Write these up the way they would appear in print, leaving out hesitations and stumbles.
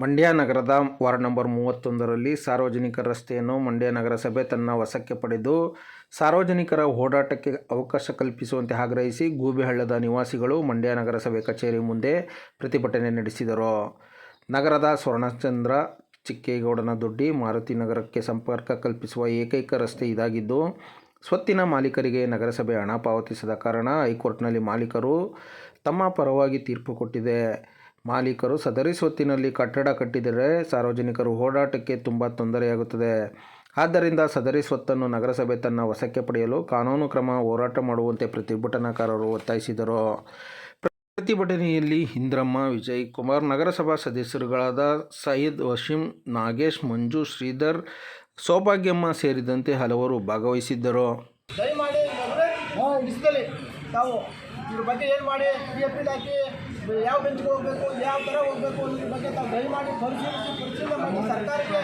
ಮಂಡ್ಯ ನಗರದ ward number 31ರಲ್ಲಿ ಸಾರ್ವಜನಿಕ ರಸ್ತೆಯನ್ನು ಮಂಡ್ಯ ನಗರಸಭೆ ತನ್ನ ವಶಕ್ಕೆ ಪಡೆದು ಸಾರ್ವಜನಿಕರ ಓಡಾಟಕ್ಕೆ ಅವಕಾಶ ಕಲ್ಪಿಸುವಂತೆ ಆಗ್ರಹಿಸಿ ಗೂಬೆಹಳ್ಳದ ನಿವಾಸಿಗಳು ಮಂಡ್ಯ ನಗರಸಭೆ ಕಚೇರಿ ಮುಂದೆ ಪ್ರತಿಭಟನೆ ನಡೆಸಿದರು. ನಗರದ ಸ್ವರ್ಣಚಂದ್ರ, ಚಿಕ್ಕೇಗೌಡನ ದೊಡ್ಡಿ, ಮಾರುತಿ ನಗರಕ್ಕೆ ಸಂಪರ್ಕ ಕಲ್ಪಿಸುವ ಏಕೈಕ ರಸ್ತೆ ಇದಾಗಿದ್ದು, ಸ್ವತ್ತಿನ ಮಾಲೀಕರಿಗೆ ನಗರಸಭೆ ಹಣ ಪಾವತಿಸದ ಕಾರಣ ಹೈಕೋರ್ಟ್ನಲ್ಲಿ ಮಾಲೀಕರು ತಮ್ಮ ಪರವಾಗಿ ತೀರ್ಪು ಕೊಟ್ಟಿದೆ. ಮಾಲೀಕರು ಸದರಿ ಸ್ವತ್ತಿನಲ್ಲಿ ಕಟ್ಟಡ ಕಟ್ಟಿದರೆ ಸಾರ್ವಜನಿಕರು ಓಡಾಟಕ್ಕೆ ತುಂಬ ತೊಂದರೆಯಾಗುತ್ತದೆ. ಆದ್ದರಿಂದ ಸದರಿ ಸ್ವತ್ತನ್ನು ನಗರಸಭೆ ತನ್ನ ವಶಕ್ಕೆ ಪಡೆಯಲು ಕಾನೂನು ಕ್ರಮ ಹೋರಾಟ ಮಾಡುವಂತೆ ಪ್ರತಿಭಟನಾಕಾರರು ಒತ್ತಾಯಿಸಿದರು. ಪ್ರತಿಭಟನೆಯಲ್ಲಿ ಇಂದ್ರಮ್ಮ, ವಿಜಯ್ ಕುಮಾರ್, ನಗರಸಭಾ ಸದಸ್ಯರುಗಳಾದ ಸೈಯದ್, ವಶೀಂ, ನಾಗೇಶ್, ಮಂಜು, ಶ್ರೀಧರ್, ಸೌಭಾಗ್ಯಮ್ಮ ಸೇರಿದಂತೆ ಹಲವರು ಭಾಗವಹಿಸಿದ್ದರು. ದಯಮಾಡಿ ತಾವು ಇದ್ರ ಬಗ್ಗೆ ಏನು ಮಾಡಿ PFL ಹಾಕಿ ಯಾವ ಬೆಂಚ್ಗೆ ಹೋಗಬೇಕು, ಯಾವ ಥರ ಹೋಗಬೇಕು ಅನ್ನೋದ್ರ ಬಗ್ಗೆ ತಾವು ದಯಮಾಡಿ ಪರಿಶೀಲನೆ ಮಾಡಿ ಸರ್ಕಾರಕ್ಕೆ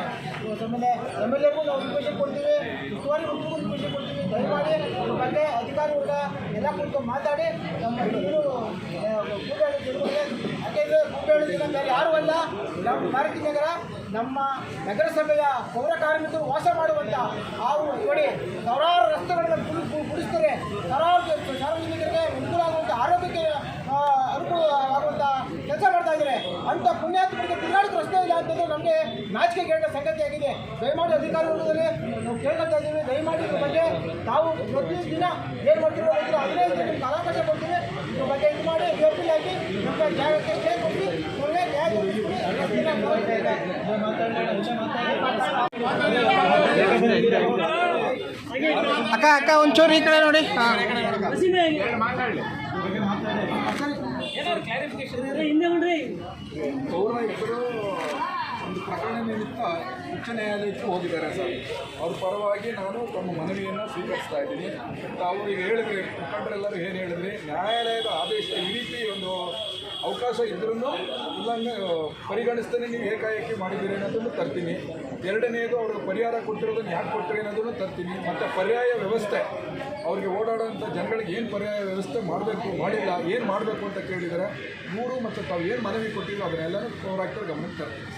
ಆಮೇಲೆ MLAಗೂ ನಾವು ರಿಕ್ವೆಸ್ಟ್ ಕೊಡ್ತೀವಿ, ಉಸ್ತುವಾರಿ ಮಂತ್ರಿಗೂ ರಿಕ್ವೆಸ್ಟ್ ಕೊಡ್ತೀವಿ. ದಯಮಾಡಿ ಇದ್ರ ಬಗ್ಗೆ ಅಧಿಕಾರಿಗಳ ಎಲ್ಲ ಕುತ್ಕೊಂಡು ಮಾತಾಡಿ ನಮ್ಮ ಗೂಬೆಹಳ್ಳಿ ಜನರಿಗೆ, ಯಾಕೆಂದರೆ ಗೂಬೆಹಳ್ಳಿ ಜನ ಬೇರೆ ಯಾರೂ ಅಲ್ಲ, ನಮ್ಮ ಮಾರುತಿ ನಗರ ನಮ್ಮ ನಗರಸಭೆಯ ಪೌರ ಕಾರ್ಮಿಕರು ವಾಸ ಮಾಡುವಂಥ ನೋಡಿ ಸಾವಿರಾರು ರಸ್ತೆಗಳನ್ನು ಗುಡಿಸ್ತಾರೆ, ಸಾವಿರಾರು ಸಾರ್ವಜನಿಕರಿಗೆ ಅನುಕೂಲ ಆಗುವಂಥ ಆರೋಗ್ಯಕ್ಕೆ ಅನುಕೂಲ ಆಗುವಂಥ ಕೆಲಸ ಮಾಡ್ತಾ ಇದ್ದಾರೆ. ಅಂಥ ಪುಣ್ಯಾತ್ಮರಿಗೆ ತಿರುಗಾಡಕ್ಕೆ ರಸ್ತೆ ಇಲ್ಲ ಅಂತಂದರೆ ನಮಗೆ ನಾಚಿಕೆ ಕೇಳಿದ ಸಂಗತಿಯಾಗಿದೆ. ದಯಮಾಡಿ ಅಧಿಕಾರಿಗಳಲ್ಲಿ ನಾವು ಕೇಳ್ಕೊತಾ ಇದ್ದೀವಿ, ದಯಮಾಡಿ ಇದ್ರ ಬಗ್ಗೆ ತಾವು ಪ್ರತಿದಿನ ಏನು ಮಾಡ್ತಿರೋ ಅದನ್ನೇ ನಿಮ್ಗೆ ಅವಕಾಶ ಕೊಡ್ತೀವಿ. ಇದ್ರ ಬಗ್ಗೆ ಇದು ಮಾಡಿ PFL ಹಾಕಿ ನಮ್ಮ ಜಾಗಕ್ಕೆ ಸ್ಟೇ ಕೊಟ್ಟು ನಮಗೆ ನ್ಯಾಯ ಅಕ್ಕ ಒಂಚೂರು ಈ ಕಡೆ ನೋಡಿ. ಪೌರಾಯುಕ್ತರು ಒಂದು ಪ್ರಕರಣ ನಿಮಿತ್ತ ಉಚ್ಚ ನ್ಯಾಯಾಲಯಕ್ಕೆ ಹೋಗಿದ್ದಾರೆ ಸರ್. ಅವ್ರ ಪರವಾಗಿ ನಾನು ತಮ್ಮ ಮನವಿಯನ್ನು ಸ್ವೀಕರಿಸ್ತಾ ಇದ್ದೀನಿ. ತಾವು ಈಗ ಹೇಳಿದ್ರಿ, ಮುಖಂಡರೆಲ್ಲರೂ ಏನು ಹೇಳಿದ್ರಿ, ನ್ಯಾಯಾಲಯದ ಆದೇಶ ಈ ರೀತಿ ಒಂದು ಅವಕಾಶ ಇದ್ರೂ ಉಲ್ಲಂಘನೆ ಪರಿಗಣಿಸ್ತೇನೆ ನೀವು ಏಕಾಏಕಿ ಮಾಡಿದ್ದೀರಿ ಅನ್ನೋದನ್ನು ತರ್ತೀನಿ. ಎರಡನೆಯದು ಅವ್ರಿಗೆ ಪರಿಹಾರ ಕೊಟ್ಟಿರೋದನ್ನು ಯಾಕೆ ಕೊಟ್ಟರೆ ಅನ್ನೋದನ್ನು ತರ್ತೀನಿ. ಮತ್ತು ಪರ್ಯಾಯ ವ್ಯವಸ್ಥೆ ಅವ್ರಿಗೆ ಓಡಾಡೋಂಥ ಜನಗಳಿಗೆ ಏನು ಪರ್ಯಾಯ ವ್ಯವಸ್ಥೆ ಮಾಡಬೇಕು, ಮಾಡಿಲ್ಲ, ಏನು ಮಾಡಬೇಕು ಅಂತ ಕೇಳಿದರೆ 3 ಮತ್ತು ತಾವು ಏನು ಮನವಿ ಕೊಟ್ಟಿರೋ ಅದನ್ನೆಲ್ಲನೂ ಪೌರಾಯುಕ್ತರ ಗಮನಕ್ಕೆ ತರ್ತೀನಿ.